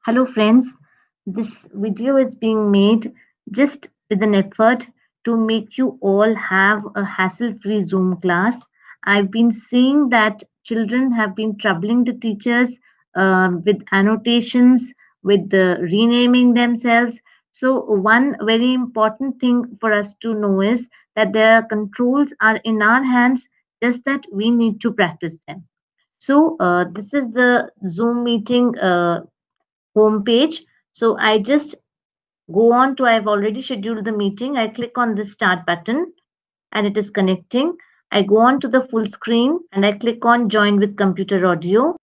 Hello friends, this video is being made just with an effort to make you all have a hassle-free Zoom class. I've been seeing that children have been troubling the teachers with annotations, with the renaming themselves. So one very important thing for us to know is that there are controls are in our hands, just that we need to practice them. So this is the Zoom meeting home page. So I just go on to, I've already scheduled the meeting. I click on the start button and it is connecting. I go on to the full screen and I click on join with computer audio.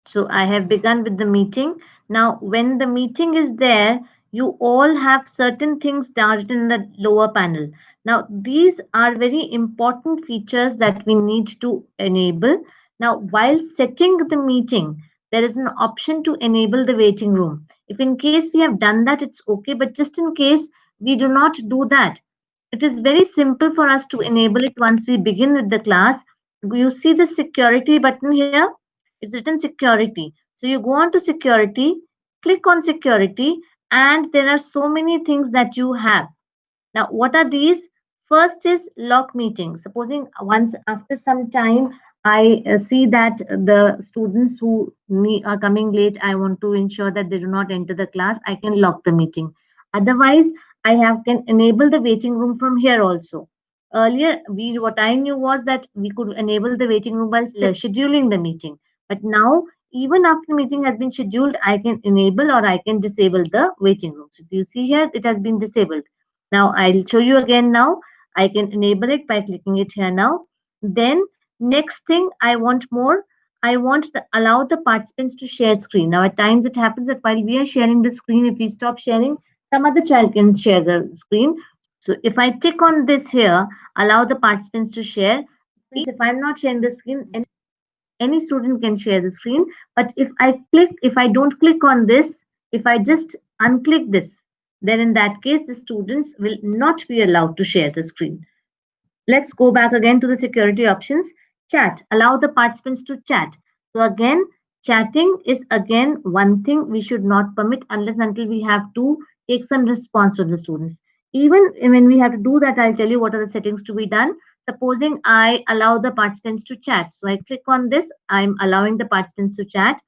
So I have begun with the meeting. Now, when the meeting is there, you all have certain things down in the lower panel. Now, these are very important features that we need to enable. Now, while setting the meeting, there is an option to enable the waiting room. If in case we have done that, it's okay. But just in case we do not do that, it is very simple for us to enable it once we begin with the class. You see the security button here? It's written security. So you go on to security, click on security, and there are so many things that you have. Now, what are these? First is lock meeting. Supposing once after some time, I see that the students who are coming late, I want to ensure that they do not enter the class, I can lock the meeting. Otherwise, I have can enable the waiting room from here also. Earlier, what I knew was that we could enable the waiting room by scheduling the meeting. But now, even after the meeting has been scheduled, I can enable or I can disable the waiting room. So if you see here, it has been disabled. Now I'll show you again now. I can enable it by clicking it here now. Then next thing I want more. I want to allow the participants to share screen. Now at times it happens that while we are sharing the screen, if we stop sharing, some other child can share the screen. So if I tick on this here, allow the participants to share, means if I'm not sharing the screen, any student can share the screen. But if I don't click on this, if I just unclick this, then in that case, the students will not be allowed to share the screen. Let's go back again to the security options. Chat, allow the participants to chat. So again, chatting is again one thing we should not permit unless until we have to take some response from the students. Even when we have to do that, I'll tell you what are the settings to be done. Supposing I allow the participants to chat. So I click on this, I'm allowing the participants to chat.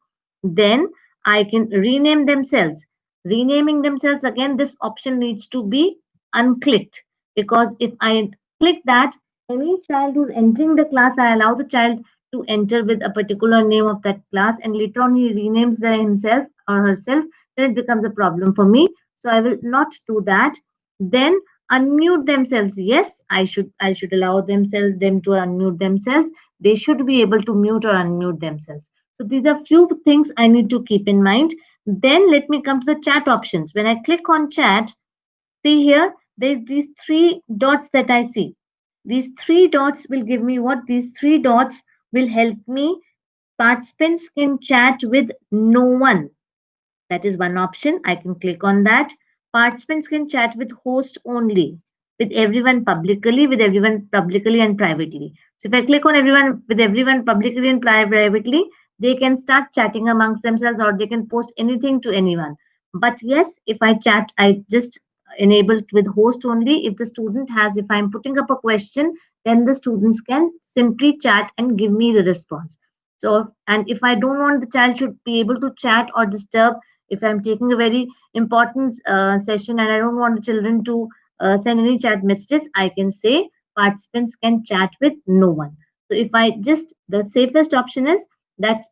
Then I can rename themselves. Renaming themselves, again, this option needs to be unclicked, because if I click that, any child who's entering the class, I allow the child to enter with a particular name of that class, and later on he renames himself or herself, then it becomes a problem for me. So I will not do that. Then unmute themselves. Yes, I should allow them to unmute themselves. They should be able to mute or unmute themselves. So these are few things I need to keep in mind. Then let me come to the chat options. When I click on chat, see here, there's these three dots that I see. These three dots will give me what? These three dots will help me. Participants can chat with no one. That is one option. I can click on that. Participants can chat with host only, with everyone publicly, and privately. So if I click on everyone with everyone publicly and privately, they can start chatting amongst themselves or they can post anything to anyone. But yes, if I chat, I just enable it with host only. If the student has, if I'm putting up a question, then the students can simply chat and give me the response. So, and if I don't want the child should be able to chat or disturb, if I'm taking a very important session and I don't want the children to send any chat messages, I can say participants can chat with no one. So if I just, the safest option is that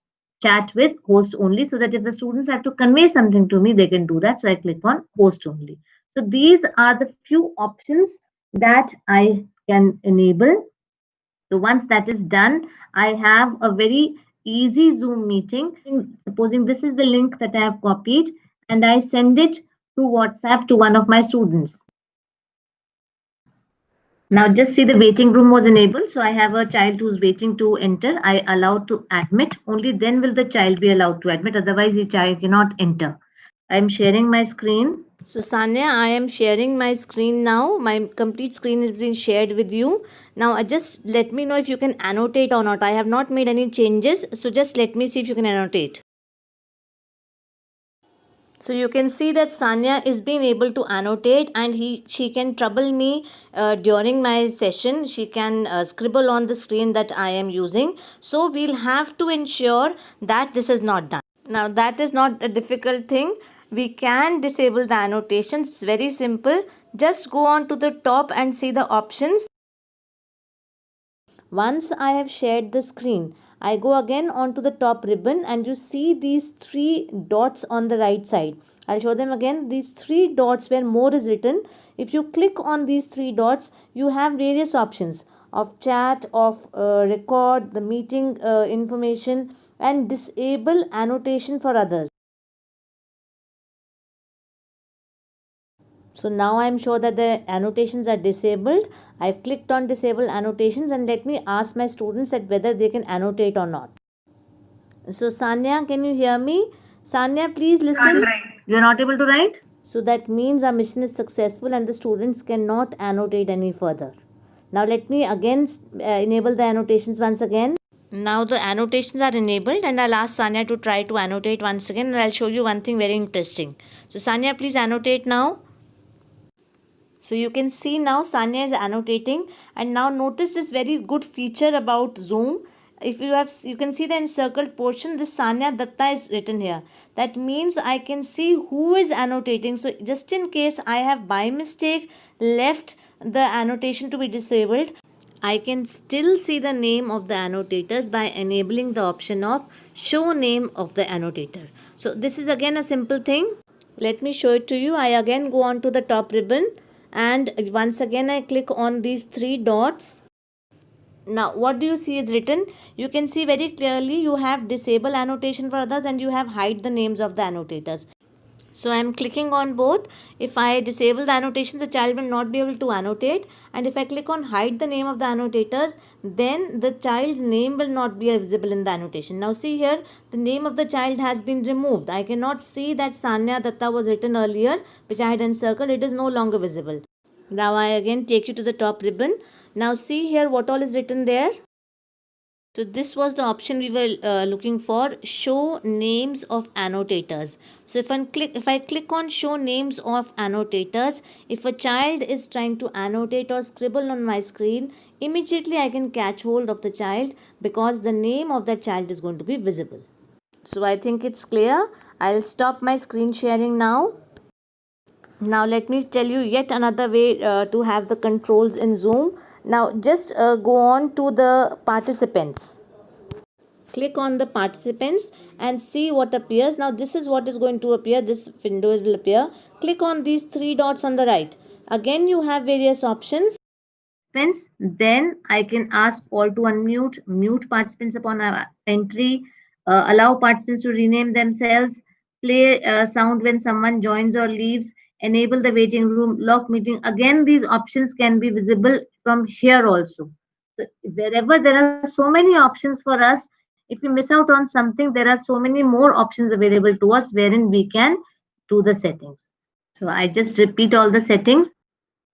chat with host only, so that if the students have to convey something to me, they can do that. So I click on host only. So these are the few options that I can enable. So once that is done, I have a very easy Zoom meeting. Supposing this is the link that I have copied and I send it through WhatsApp to one of my students. Now just see the waiting room was enabled. So I have a child who's waiting to enter. I allow to admit. Only then will the child be allowed to admit. Otherwise the child cannot enter. I'm sharing my screen. So Sanya, I am sharing my screen now. My complete screen is being shared with you. Now just let me know if you can annotate or not. I have not made any changes. So just let me see if you can annotate. So you can see that Sanya is being able to annotate, and she can trouble me during my session. She can scribble on the screen that I am using. So we'll have to ensure that this is not done. Now that is not a difficult thing. We can disable the annotations. It's very simple. Just go on to the top and see the options. Once I have shared the screen, I go again onto the top ribbon and you see these three dots on the right side. I'll show them again. These three dots where more is written. If you click on these three dots, you have various options of chat, of record, the meeting information, and disable annotation for others. So now I'm sure that the annotations are disabled. I've clicked on disable annotations, and let me ask my students that whether they can annotate or not. So Sanya, can you hear me? Sanya, please listen. You're not able to write? So that means our mission is successful and the students cannot annotate any further. Now let me again enable the annotations once again. Now the annotations are enabled, and I'll ask Sanya to try to annotate once again, and I'll show you one thing very interesting. So Sanya, please annotate now. So you can see now Sanya is annotating, and now notice this very good feature about Zoom. If you can see the encircled portion, this Sanya Datta is written here. That means I can see who is annotating. So just in case I have by mistake left the annotation to be disabled, I can still see the name of the annotators by enabling the option of show name of the annotator. So this is again a simple thing. Let me show it to you. I again go on to the top ribbon, and once again I click on these three dots. Now what do you see is written? You can see very clearly you have disable annotation for others and you have hide the names of the annotators. So I am clicking on both. If I disable the annotation, the child will not be able to annotate. And if I click on hide the name of the annotators, then the child's name will not be visible in the annotation. Now see here, the name of the child has been removed. I cannot see that Sanya Datta was written earlier, which I had encircled. It is no longer visible. Now I again take you to the top ribbon. Now see here what all is written there. So this was the option we were looking for, show names of annotators. So if I click on show names of annotators, if a child is trying to annotate or scribble on my screen, immediately I can catch hold of the child because the name of that child is going to be visible. So I think it's clear. I'll stop my screen sharing now. Now let me tell you yet another way to have the controls in Zoom. Now just go on to the participants. Click on the participants and see what appears. Now this is what is going to appear. This window will appear. Click on these three dots on the right. Again you have various options. Then I can ask all to unmute, mute participants upon entry, allow participants to rename themselves, play sound when someone joins or leaves, enable the waiting room, lock meeting. Again, these options can be visible from here also. So wherever there are so many options for us, if we miss out on something, there are so many more options available to us wherein we can do the settings. So I just repeat all the settings.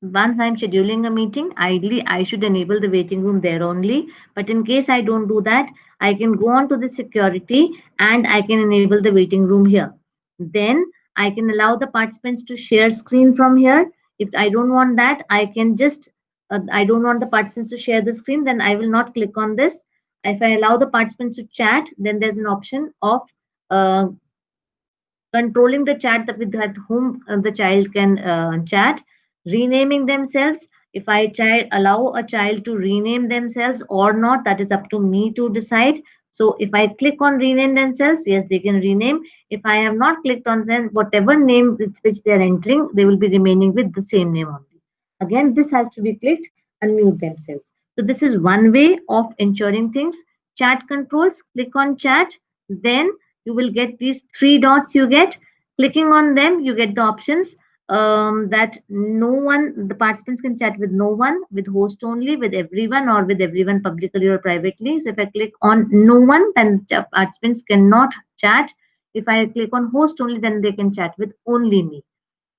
Once I'm scheduling a meeting, ideally I should enable the waiting room there only. But in case I don't do that, I can go on to the security and I can enable the waiting room here. Then I can allow the participants to share screen from here. If I don't want that, I can just, I don't want the participants to share the screen, then I will not click on this. If I allow the participants to chat, then there's an option of uh, controlling the chat that with whom the child can chat, renaming themselves. If I allow a child to rename themselves or not, that is up to me to decide. So if I click on rename themselves, yes, they can rename. If I have not clicked on them, whatever name with which they are entering, they will be remaining with the same name only. Again, this has to be clicked, unmute themselves. So this is one way of ensuring things. Chat controls, click on chat, then you will get these three dots you get. Clicking on them, you get the options that no one, the participants can chat with no one, with host only, with everyone, or with everyone publicly or privately. So if I click on no one, then the participants cannot chat. If I click on host only, then they can chat with only me.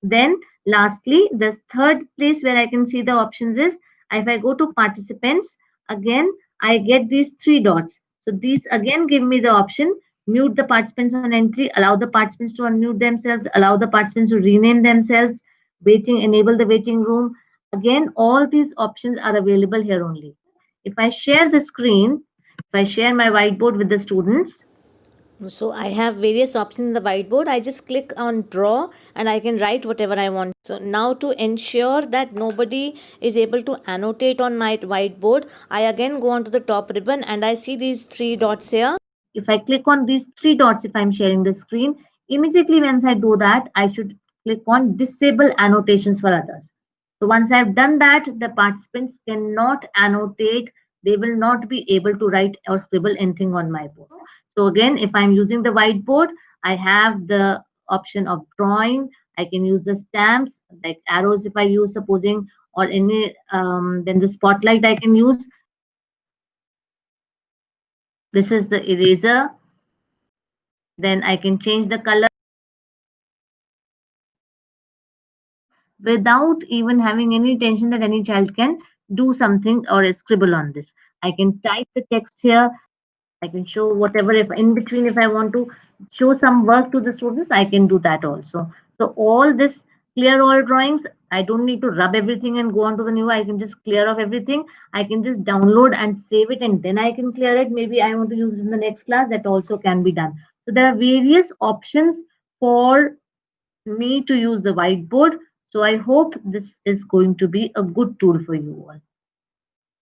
Then lastly, the third place where I can see the options is, if I go to participants, again I get these three dots. So these again give me the option: mute the participants on entry, allow the participants to unmute themselves, allow the participants to rename themselves, waiting, enable the waiting room. Again, all these options are available here only. If I share the screen, if I share my whiteboard with the students, So I have various options in the whiteboard. I just click on draw and I can write whatever I want. So now to ensure that nobody is able to annotate on my whiteboard, I again go onto the top ribbon and I see these three dots here. if I click on these three dots, if I'm sharing the screen, immediately once I do that, I should click on disable annotations for others. So once I've done that, the participants cannot annotate. They will not be able to write or scribble anything on my board. So again, if I'm using the whiteboard, I have the option of drawing. I can use the stamps, like arrows if I use, supposing, or any, then the spotlight I can use. This is the eraser. Then I can change the color without even having any tension that any child can do something or scribble on this. I can type the text here. I can show whatever, if in between, if I want to show some work to the students, I can do that also. So all this clear all drawings, I don't need to rub everything and go on to the new. I can just clear off everything. I can just download and save it, and then I can clear it. Maybe I want to use it in the next class. That also can be done. So there are various options for me to use the whiteboard. So I hope this is going to be a good tool for you all.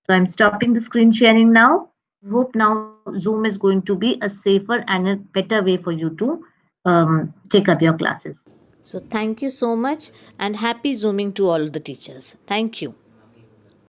So I'm stopping the screen sharing now. I hope now Zoom is going to be a safer and a better way for you to take up your classes. So thank you so much and happy Zooming to all the teachers. Thank you.